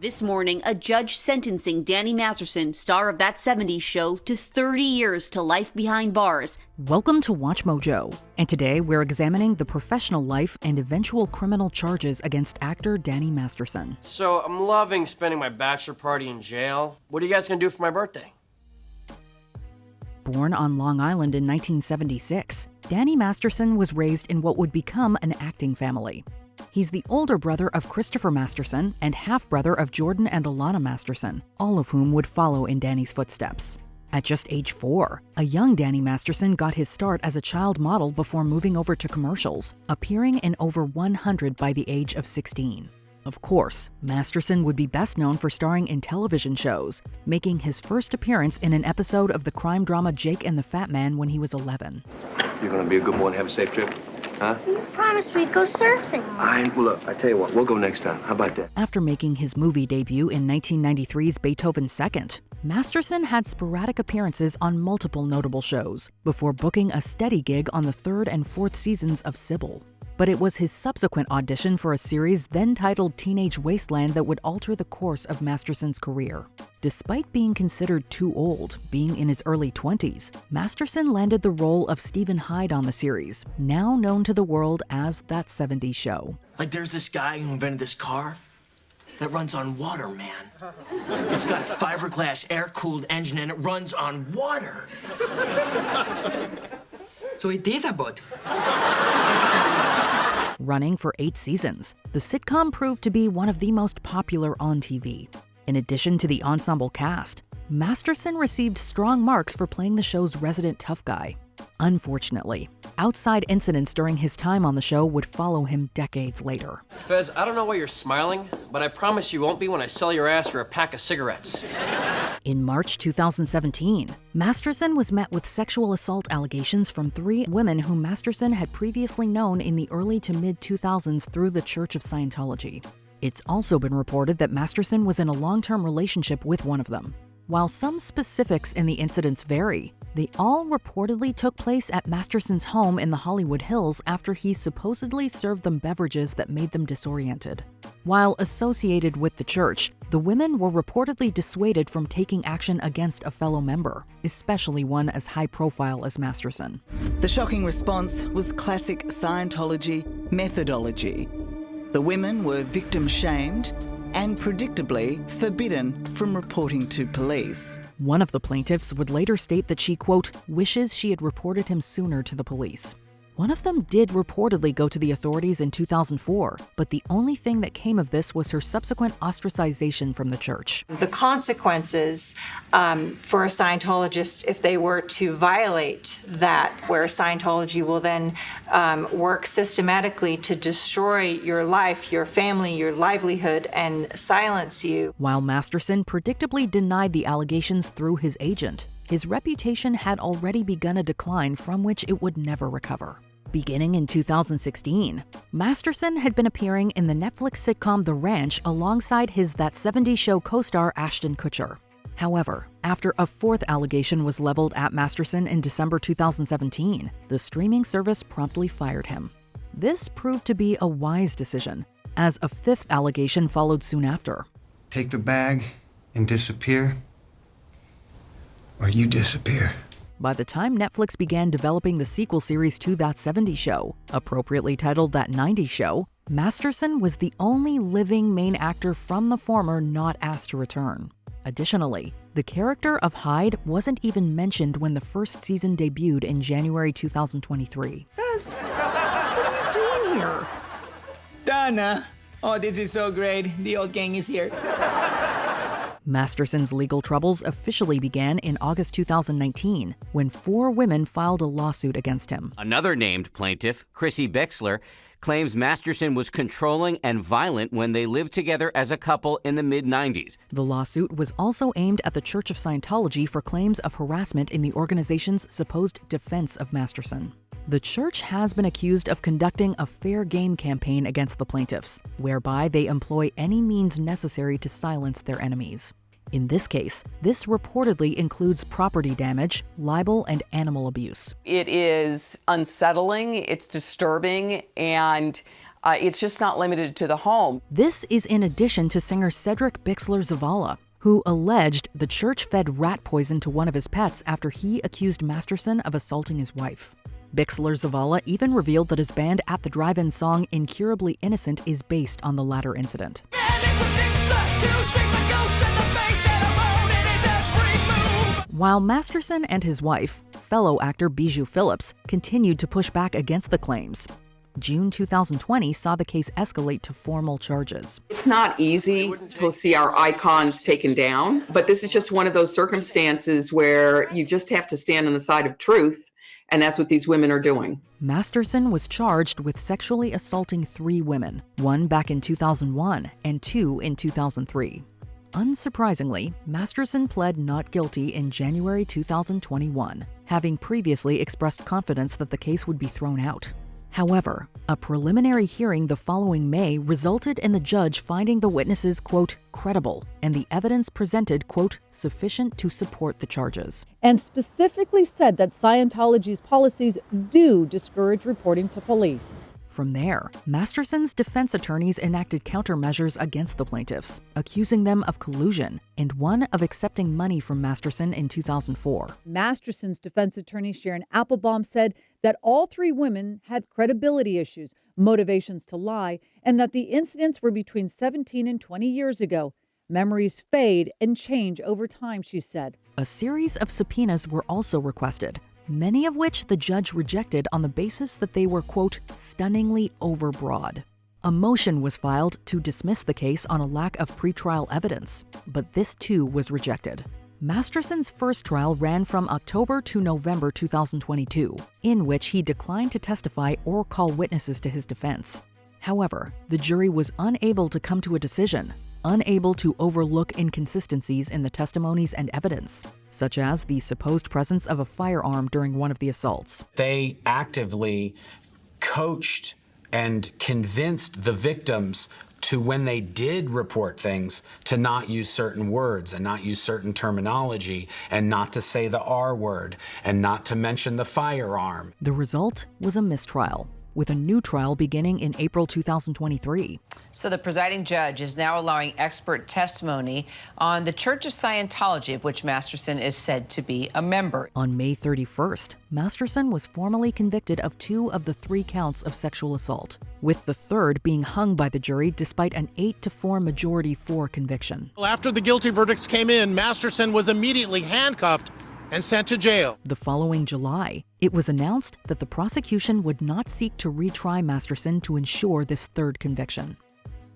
This morning, a judge sentencing Danny Masterson, star of That 70s Show, to 30 years to life behind bars. Welcome to WatchMojo, and today we're examining the professional life and eventual criminal charges against actor Danny Masterson. So, I'm loving spending my bachelor party in jail. What are you guys gonna do for my birthday? Born on Long Island in 1976, Danny Masterson was raised in what would become an acting family. He's the older brother of Christopher Masterson and half-brother of Jordan and Alana Masterson, all of whom would follow in Danny's footsteps. At just age 4, a young Danny Masterson got his start as a child model before moving over to commercials, appearing in over 100 by the age of 16. Of course, Masterson would be best known for starring in television shows, making his first appearance in an episode of the crime drama Jake and the Fat Man when he was 11. You're gonna be a good boy and have a safe trip? Huh? You promised we'd go surfing. Well, look, I tell you what, we'll go next time. How about that? After making his movie debut in 1993's Beethoven Second, Masterson had sporadic appearances on multiple notable shows before booking a steady gig on the 3rd and 4th seasons of Sybil. But it was his subsequent audition for a series then titled Teenage Wasteland that would alter the course of Masterson's career. Despite being considered too old, being in his early 20s, Masterson landed the role of Stephen Hyde on the series, now known to the world as That 70s Show. Like, there's this guy who invented this car that runs on water, man. It's got a fiberglass air-cooled engine and it runs on water. So it is about. Running for 8 seasons, the sitcom proved to be one of the most popular on TV. In addition to the ensemble cast, Masterson received strong marks for playing the show's resident tough guy. Unfortunately, outside incidents during his time on the show would follow him decades later. Fez, I don't know why you're smiling, but I promise you won't be when I sell your ass for a pack of cigarettes. In March 2017, Masterson was met with sexual assault allegations from 3 women whom Masterson had previously known in the early to mid-2000s through the Church of Scientology. It's also been reported that Masterson was in a long-term relationship with one of them. While some specifics in the incidents vary, they all reportedly took place at Masterson's home in the Hollywood Hills after he supposedly served them beverages that made them disoriented. While associated with the church, the women were reportedly dissuaded from taking action against a fellow member, especially one as high-profile as Masterson. The shocking response was classic Scientology methodology. The women were victim-shamed and predictably forbidden from reporting to police. One of the plaintiffs would later state that she, quote, wishes she had reported him sooner to the police. One of them did reportedly go to the authorities in 2004, but the only thing that came of this was her subsequent ostracization from the church. The consequences for a Scientologist, if they were to violate that, where Scientology will then work systematically to destroy your life, your family, your livelihood, and silence you. While Masterson predictably denied the allegations through his agent, his reputation had already begun a decline from which it would never recover. Beginning in 2016, Masterson had been appearing in the Netflix sitcom The Ranch alongside his That 70s Show co-star Ashton Kutcher. However, after a 4th allegation was leveled at Masterson in December 2017, the streaming service promptly fired him. This proved to be a wise decision, as a 5th allegation followed soon after. Take the bag and disappear, or you disappear. By the time Netflix began developing the sequel series to That 70s Show, appropriately titled That 90s Show, Masterson was the only living main actor from the former not asked to return. Additionally, the character of Hyde wasn't even mentioned when the first season debuted in January 2023. Fez, what are you doing here? Donna! Oh, this is so great. The old gang is here. Masterson's legal troubles officially began in August 2019, when 4 women filed a lawsuit against him. Another named plaintiff, Chrissy Bixler, claims Masterson was controlling and violent when they lived together as a couple in the mid-90s. The lawsuit was also aimed at the Church of Scientology for claims of harassment in the organization's supposed defense of Masterson. The church has been accused of conducting a fair game campaign against the plaintiffs, whereby they employ any means necessary to silence their enemies. In this case, this reportedly includes property damage, libel, and animal abuse. It is unsettling, it's disturbing, and It's just not limited to the home. This is in addition to singer Cedric Bixler-Zavala, who alleged the church fed rat poison to one of his pets after he accused Masterson of assaulting his wife. Bixler-Zavala even revealed that his band At the Drive-In song Incurably Innocent is based on the latter incident. While Masterson and his wife, fellow actor Bijou Phillips, continued to push back against the claims, June 2020 saw the case escalate to formal charges. It's not easy to see our icons taken down, but this is just one of those circumstances where you just have to stand on the side of truth, and that's what these women are doing. Masterson was charged with sexually assaulting 3 women, 1 back in 2001 and 2 in 2003. Unsurprisingly, Masterson pled not guilty in January 2021, having previously expressed confidence that the case would be thrown out. However, a preliminary hearing the following May resulted in the judge finding the witnesses, quote, credible, and the evidence presented, quote, sufficient to support the charges. And specifically said that Scientology's policies do discourage reporting to police. From there, Masterson's defense attorneys enacted countermeasures against the plaintiffs, accusing them of collusion and one of accepting money from Masterson in 2004. Masterson's defense attorney Sharon Applebaum said that all 3 women had credibility issues, motivations to lie, and that the incidents were between 17 and 20 years ago. Memories fade and change over time, she said. A series of subpoenas were also requested, many of which the judge rejected on the basis that they were, quote, stunningly overbroad. A motion was filed to dismiss the case on a lack of pretrial evidence, but this too was rejected. Masterson's first trial ran from October to November 2022, in which he declined to testify or call witnesses to his defense. However, the jury was unable to come to a decision, unable to overlook inconsistencies in the testimonies and evidence, such as the supposed presence of a firearm during one of the assaults. They actively coached and convinced the victims to, when they did report things, to not use certain words and not use certain terminology and not to say the R word and not to mention the firearm. The result was a mistrial, with a new trial beginning in April 2023. So the presiding judge is now allowing expert testimony on the Church of Scientology, of which Masterson is said to be a member. On May 31st, Masterson was formally convicted of 2 of the 3 counts of sexual assault, with the third being hung by the jury despite an 8-4 majority for conviction. After the guilty verdicts came in, Masterson was immediately handcuffed and sent to jail. The following July, it was announced that the prosecution would not seek to retry Masterson to ensure this third conviction.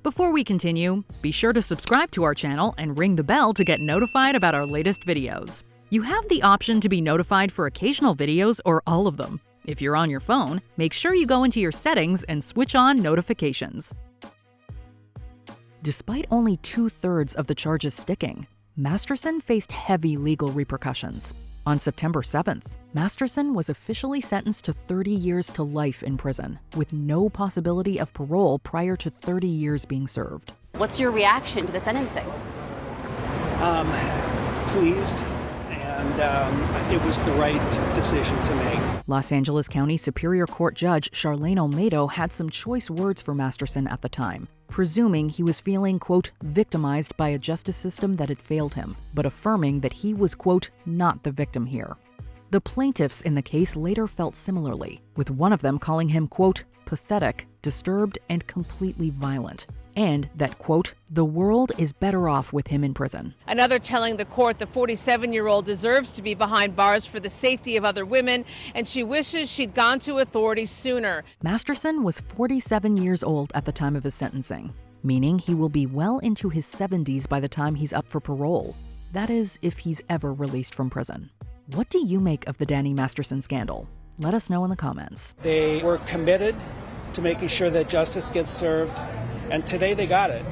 Before we continue, be sure to subscribe to our channel and ring the bell to get notified about our latest videos. You have the option to be notified for occasional videos or all of them. If you're on your phone, make sure you go into your settings and switch on notifications. Despite only 2/3 of the charges sticking, Masterson faced heavy legal repercussions. On September 7th, Masterson was officially sentenced to 30 years to life in prison, with no possibility of parole prior to 30 years being served. What's your reaction to the sentencing? Pleased, and it was the right decision to make. Los Angeles County Superior Court Judge Charlene Olmedo had some choice words for Masterson at the time, presuming he was feeling, quote, victimized by a justice system that had failed him, but affirming that he was, quote, not the victim here. The plaintiffs in the case later felt similarly, with one of them calling him, quote, pathetic, disturbed, and completely violent, and that, quote, the world is better off with him in prison. Another telling the court the 47-year-old deserves to be behind bars for the safety of other women, and she wishes she'd gone to authorities sooner. Masterson was 47 years old at the time of his sentencing, meaning he will be well into his 70s by the time he's up for parole. That is, if he's ever released from prison. What do you make of the Danny Masterson scandal? Let us know in the comments. They were committed to making sure that justice gets served, and today they got it.